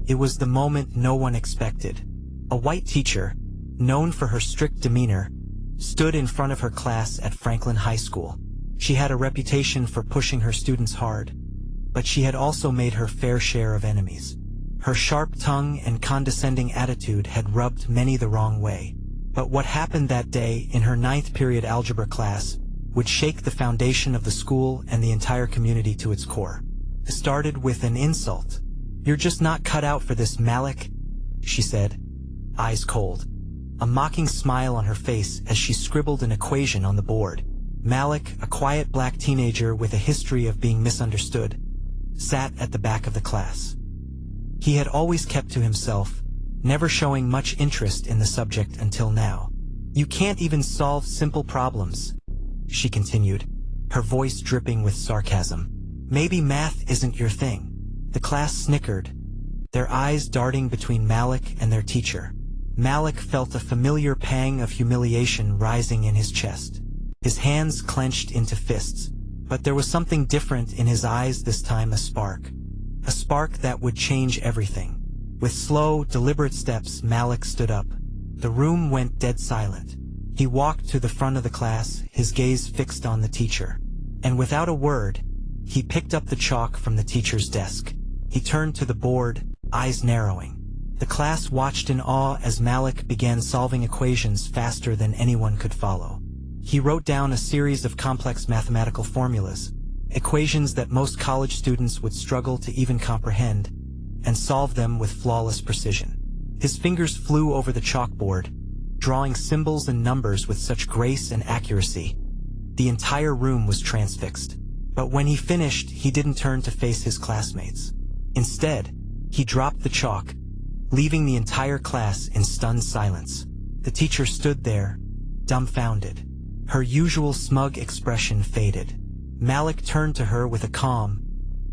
It was the moment no one expected. A white teacher, known for her strict demeanor, stood in front of her class at Franklin High School. She had a reputation for pushing her students hard, but she had also made her fair share of enemies. Her sharp tongue and condescending attitude had rubbed many the wrong way. But what happened that day in her 9th period algebra class would shake the foundation of the school and the entire community to its core. It started with an insult. "You're just not cut out for this, Malik," she said, eyes cold, a mocking smile on her face as she scribbled an equation on the board. Malik, a quiet black teenager with a history of being misunderstood, sat at the back of the class. He had always kept to himself, never showing much interest in the subject until now. "You can't even solve simple problems," she continued, her voice dripping with sarcasm. "Maybe math isn't your thing." The class snickered, their eyes darting between Malik and their teacher. Malik felt a familiar pang of humiliation rising in his chest. His hands clenched into fists, but there was something different in his eyes this time, a spark that would change everything. With slow, deliberate steps, Malik stood up. The room went dead silent. He walked to the front of the class, his gaze fixed on the teacher. And without a word, he picked up the chalk from the teacher's desk. He turned to the board, eyes narrowing. The class watched in awe as Malik began solving equations faster than anyone could follow. He wrote down a series of complex mathematical formulas, equations that most college students would struggle to even comprehend, and solve them with flawless precision. His fingers flew over the chalkboard, drawing symbols and numbers with such grace and accuracy. The entire room was transfixed. But when he finished, he didn't turn to face his classmates. Instead, he dropped the chalk, leaving the entire class in stunned silence. The teacher stood there, dumbfounded. Her usual smug expression faded. Malik turned to her with a calm,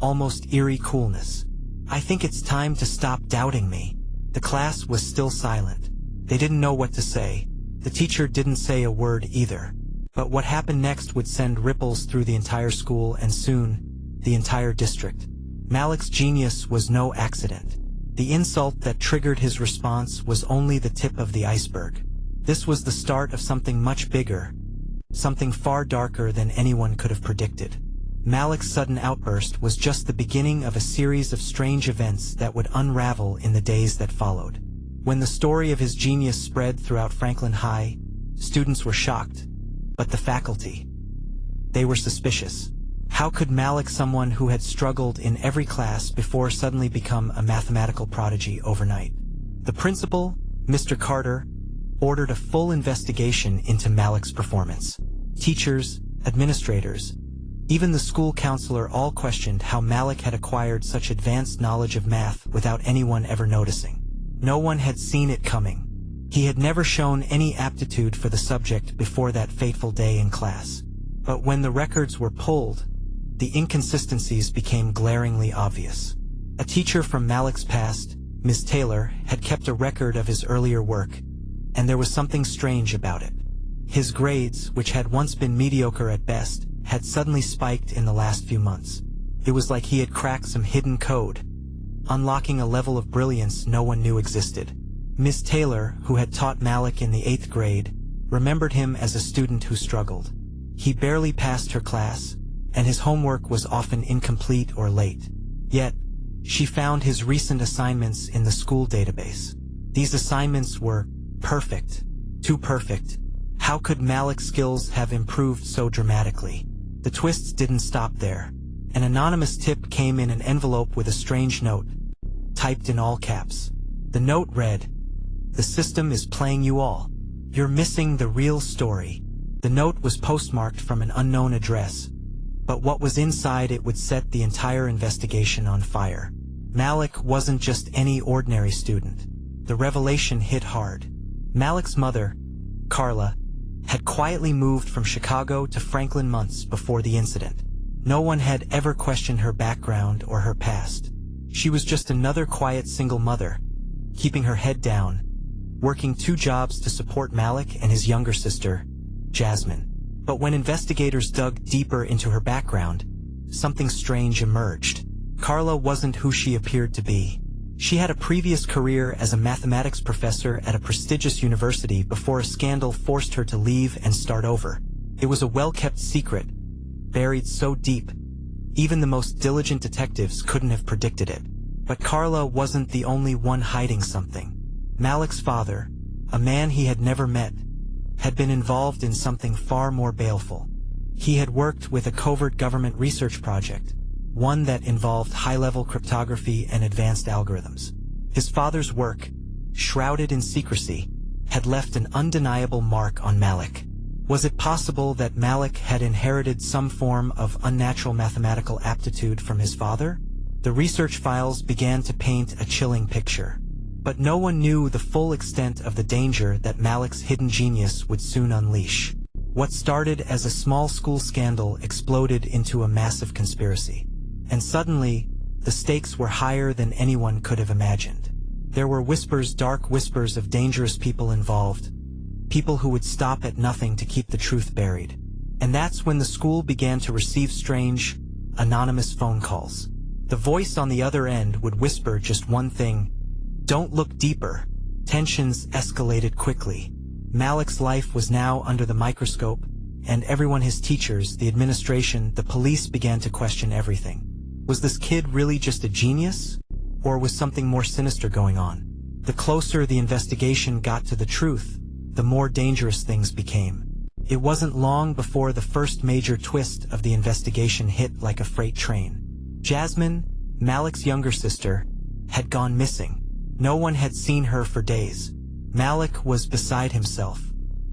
almost eerie coolness. "I think it's time to stop doubting me." The class was still silent. They didn't know what to say. The teacher didn't say a word either. But what happened next would send ripples through the entire school and soon, the entire district. Malik's genius was no accident. The insult that triggered his response was only the tip of the iceberg. This was the start of something much bigger, something far darker than anyone could have predicted. Malik's sudden outburst was just the beginning of a series of strange events that would unravel in the days that followed. When the story of his genius spread throughout Franklin High, students were shocked, but the faculty, they were suspicious. How could Malik, someone who had struggled in every class before, suddenly become a mathematical prodigy overnight? The principal, Mr. Carter, ordered a full investigation into Malik's performance. Teachers, administrators, even the school counselor all questioned how Malik had acquired such advanced knowledge of math without anyone ever noticing. No one had seen it coming. He had never shown any aptitude for the subject before that fateful day in class. But when the records were pulled, the inconsistencies became glaringly obvious. A teacher from Malik's past, Ms. Taylor, had kept a record of his earlier work, and there was something strange about it. His grades, which had once been mediocre at best, had suddenly spiked in the last few months. It was like he had cracked some hidden code, unlocking a level of brilliance no one knew existed. Miss Taylor, who had taught Malik in the 8th grade, remembered him as a student who struggled. He barely passed her class, and his homework was often incomplete or late. Yet, she found his recent assignments in the school database. These assignments were perfect, too perfect. How could Malik's skills have improved so dramatically? The twists didn't stop there. An anonymous tip came in an envelope with a strange note, typed in all caps. The note read, "The system is playing you all. You're missing the real story." The note was postmarked from an unknown address, but what was inside it would set the entire investigation on fire. Malik wasn't just any ordinary student. The revelation hit hard. Malik's mother, Carla, had quietly moved from Chicago to Franklin months before the incident. No one had ever questioned her background or her past. She was just another quiet single mother, keeping her head down, working 2 jobs to support Malik and his younger sister, Jasmine. But when investigators dug deeper into her background, something strange emerged. Carla wasn't who she appeared to be. She had a previous career as a mathematics professor at a prestigious university before a scandal forced her to leave and start over. It was a well-kept secret, buried so deep, even the most diligent detectives couldn't have predicted it. But Carla wasn't the only one hiding something. Malik's father, a man he had never met, had been involved in something far more baleful. He had worked with a covert government research project, one that involved high-level cryptography and advanced algorithms. His father's work, shrouded in secrecy, had left an undeniable mark on Malik. Was it possible that Malik had inherited some form of unnatural mathematical aptitude from his father? The research files began to paint a chilling picture. But no one knew the full extent of the danger that Malik's hidden genius would soon unleash. What started as a small school scandal exploded into a massive conspiracy. And suddenly, the stakes were higher than anyone could have imagined. There were whispers, dark whispers of dangerous people involved, people who would stop at nothing to keep the truth buried. And that's when the school began to receive strange, anonymous phone calls. The voice on the other end would whisper just one thing: "Don't look deeper." Tensions escalated quickly. Malik's life was now under the microscope, and everyone, his teachers, the administration, the police, began to question everything. Was this kid really just a genius? Or was something more sinister going on? The closer the investigation got to the truth, the more dangerous things became. It wasn't long before the first major twist of the investigation hit like a freight train. Jasmine, Malik's younger sister, had gone missing. No one had seen her for days. Malik was beside himself.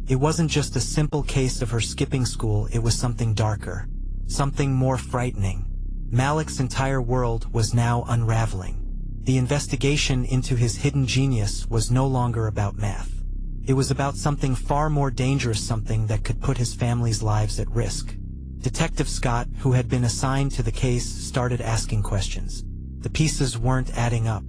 It wasn't just a simple case of her skipping school, it was something darker, something more frightening. Malik's entire world was now unraveling. The investigation into his hidden genius was no longer about math. It was about something far more dangerous, something that could put his family's lives at risk. Detective Scott, who had been assigned to the case, started asking questions. The pieces weren't adding up.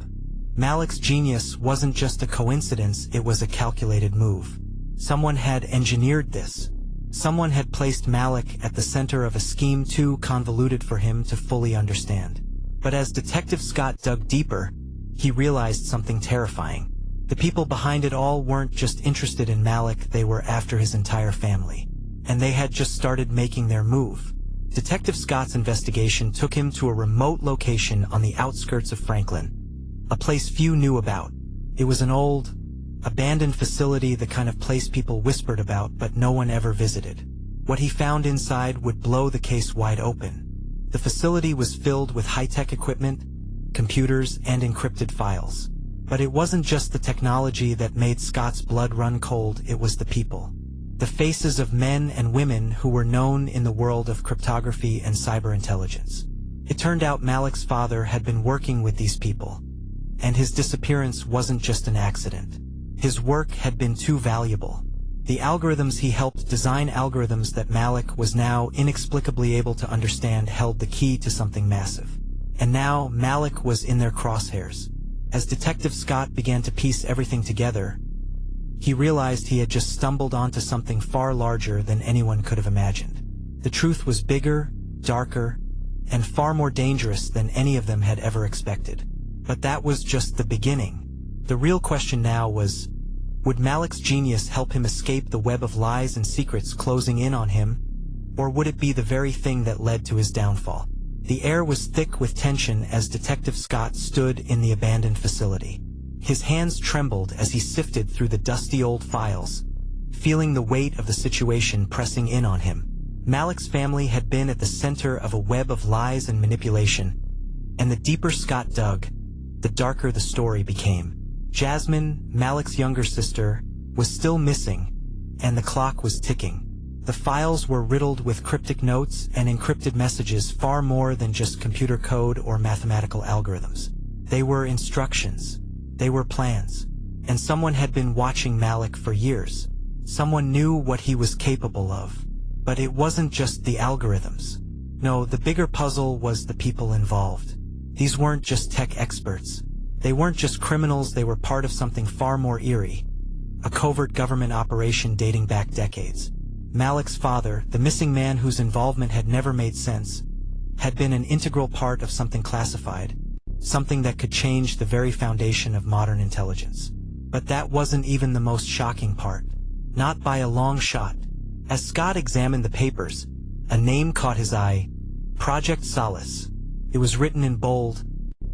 Malik's genius wasn't just a coincidence, it was a calculated move. Someone had engineered this. Someone had placed Malik at the center of a scheme too convoluted for him to fully understand. But as Detective Scott dug deeper, he realized something terrifying. The people behind it all weren't just interested in Malik, they were after his entire family. And they had just started making their move. Detective Scott's investigation took him to a remote location on the outskirts of Franklin, a place few knew about. It was an old, abandoned facility, the kind of place people whispered about but no one ever visited. What he found inside would blow the case wide open. The facility was filled with high-tech equipment, computers, and encrypted files. But it wasn't just the technology that made Scott's blood run cold, it was the people. The faces of men and women who were known in the world of cryptography and cyber intelligence. It turned out Malik's father had been working with these people, and his disappearance wasn't just an accident. His work had been too valuable. The algorithms he helped design, algorithms that Malik was now inexplicably able to understand, held the key to something massive. And now Malik was in their crosshairs. As Detective Scott began to piece everything together, he realized he had just stumbled onto something far larger than anyone could have imagined. The truth was bigger, darker, and far more dangerous than any of them had ever expected. But that was just the beginning. The real question now was, would Malik's genius help him escape the web of lies and secrets closing in on him, or would it be the very thing that led to his downfall? The air was thick with tension as Detective Scott stood in the abandoned facility. His hands trembled as he sifted through the dusty old files, feeling the weight of the situation pressing in on him. Malik's family had been at the center of a web of lies and manipulation, and the deeper Scott dug, the darker the story became. Jasmine, Malik's younger sister, was still missing, and the clock was ticking. The files were riddled with cryptic notes and encrypted messages, far more than just computer code or mathematical algorithms. They were instructions. They were plans. And someone had been watching Malik for years. Someone knew what he was capable of. But it wasn't just the algorithms. No, the bigger puzzle was the people involved. These weren't just tech experts. They weren't just criminals, they were part of something far more eerie. A covert government operation dating back decades. Malik's father, the missing man whose involvement had never made sense, had been an integral part of something classified, something that could change the very foundation of modern intelligence. But that wasn't even the most shocking part. Not by a long shot. As Scott examined the papers, a name caught his eye: Project Solace. It was written in bold,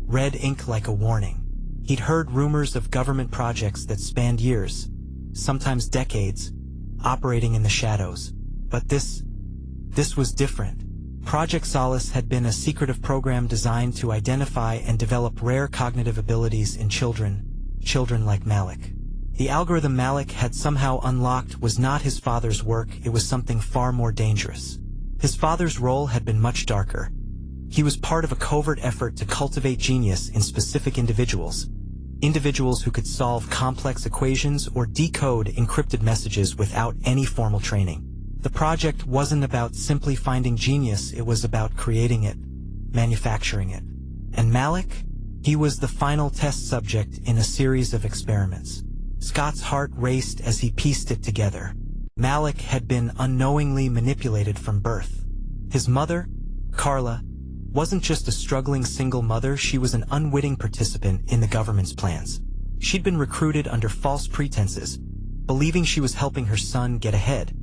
red ink like a warning. He'd heard rumors of government projects that spanned years, sometimes decades, operating in the shadows. But this was different. Project Solace had been a secretive program designed to identify and develop rare cognitive abilities in children like Malik. The algorithm Malik had somehow unlocked was not his father's work, it was something far more dangerous. His father's role had been much darker. He was part of a covert effort to cultivate genius in specific individuals who could solve complex equations or decode encrypted messages without any formal training. The project wasn't about simply finding genius, it was about creating it, manufacturing it. And Malik? He was the final test subject in a series of experiments. Scott's heart raced as he pieced it together. Malik had been unknowingly manipulated from birth. His mother, Carla, wasn't just a struggling single mother, she was an unwitting participant in the government's plans. She'd been recruited under false pretenses, believing she was helping her son get ahead,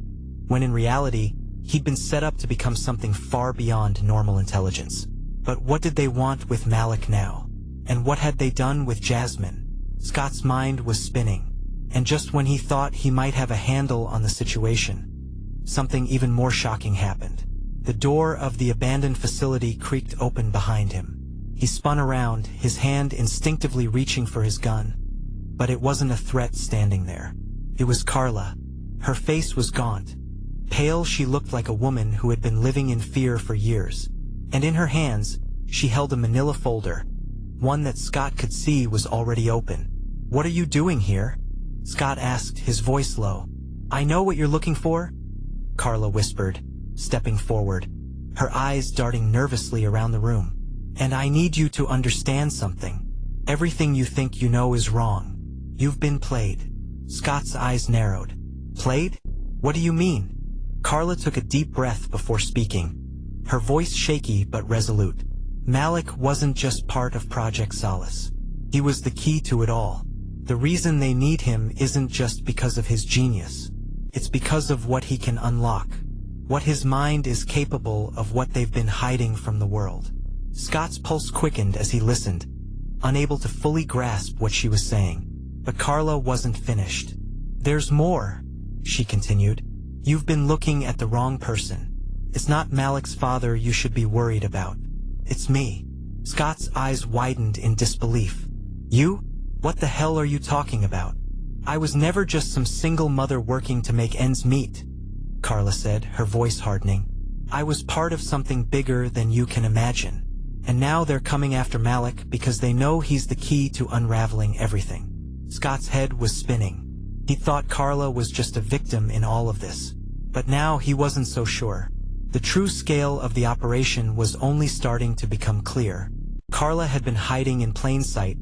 when in reality, he'd been set up to become something far beyond normal intelligence. But what did they want with Malik now? And what had they done with Jasmine? Scott's mind was spinning, and just when he thought he might have a handle on the situation, something even more shocking happened. The door of the abandoned facility creaked open behind him. He spun around, his hand instinctively reaching for his gun. But it wasn't a threat standing there. It was Carla. Her face was gaunt. Pale, she looked like a woman who had been living in fear for years. And in her hands, she held a manila folder, one that Scott could see was already open. "What are you doing here?" Scott asked, his voice low. "I know what you're looking for," Carla whispered, stepping forward, her eyes darting nervously around the room. "And I need you to understand something. Everything you think you know is wrong. You've been played." Scott's eyes narrowed. "Played? What do you mean?" Carla took a deep breath before speaking, her voice shaky but resolute. Malik wasn't just part of Project Solace. He was the key to it all. The reason they need him isn't just because of his genius. It's because of what he can unlock, what his mind is capable of, what they've been hiding from the world. Scott's pulse quickened as he listened, unable to fully grasp what she was saying. But Carla wasn't finished. "There's more," she continued. "You've been looking at the wrong person. It's not Malik's father you should be worried about. It's me." Scott's eyes widened in disbelief. "You? What the hell are you talking about? I was never just some single mother working to make ends meet," Carla said, her voice hardening. "I was part of something bigger than you can imagine. And now they're coming after Malik because they know he's the key to unraveling everything." Scott's head was spinning. He thought Carla was just a victim in all of this. But now he wasn't so sure. The true scale of the operation was only starting to become clear. Carla had been hiding in plain sight,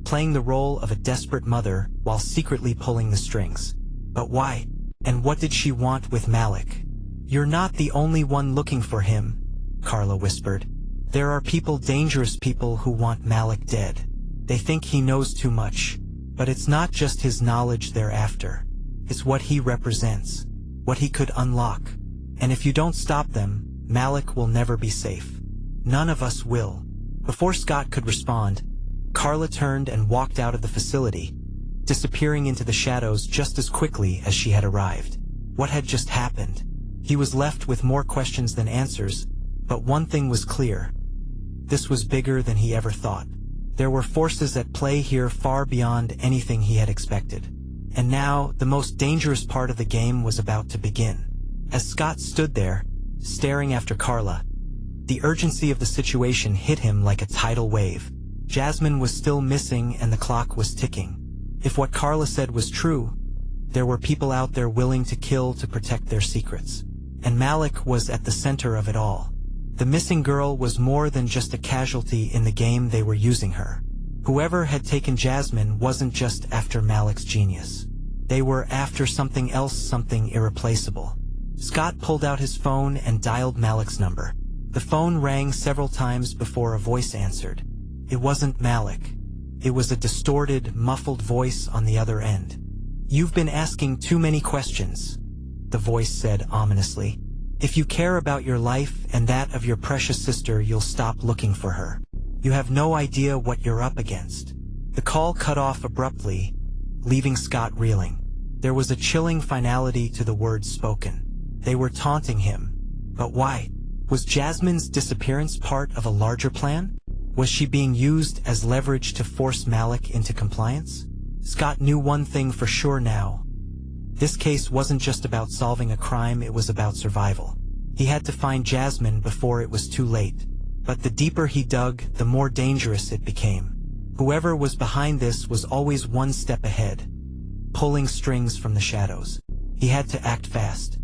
playing the role of a desperate mother while secretly pulling the strings. But why? And what did she want with Malik? "You're not the only one looking for him," Carla whispered. "There are people, dangerous people, who want Malik dead. They think he knows too much. But it's not just his knowledge they're after. It's what he represents, what he could unlock. And if you don't stop them, Malik will never be safe. None of us will." Before Scott could respond, Carla turned and walked out of the facility, disappearing into the shadows just as quickly as she had arrived. What had just happened? He was left with more questions than answers, but one thing was clear. This was bigger than he ever thought. There were forces at play here far beyond anything he had expected. And now, the most dangerous part of the game was about to begin. As Scott stood there, staring after Carla, the urgency of the situation hit him like a tidal wave. Jasmine was still missing and the clock was ticking. If what Carla said was true, there were people out there willing to kill to protect their secrets. And Malik was at the center of it all. The missing girl was more than just a casualty in the game they were using her. Whoever had taken Jasmine wasn't just after Malik's genius. They were after something else, something irreplaceable. Scott pulled out his phone and dialed Malik's number. The phone rang several times before a voice answered. It wasn't Malik. It was a distorted, muffled voice on the other end. "You've been asking too many questions," the voice said ominously. "If you care about your life and that of your precious sister, you'll stop looking for her. You have no idea what you're up against." The call cut off abruptly, leaving Scott reeling. There was a chilling finality to the words spoken. They were taunting him. But why? Was Jasmine's disappearance part of a larger plan? Was she being used as leverage to force Malik into compliance? Scott knew one thing for sure now. This case wasn't just about solving a crime, it was about survival. He had to find Jasmine before it was too late. But the deeper he dug, the more dangerous it became. Whoever was behind this was always one step ahead, pulling strings from the shadows. He had to act fast.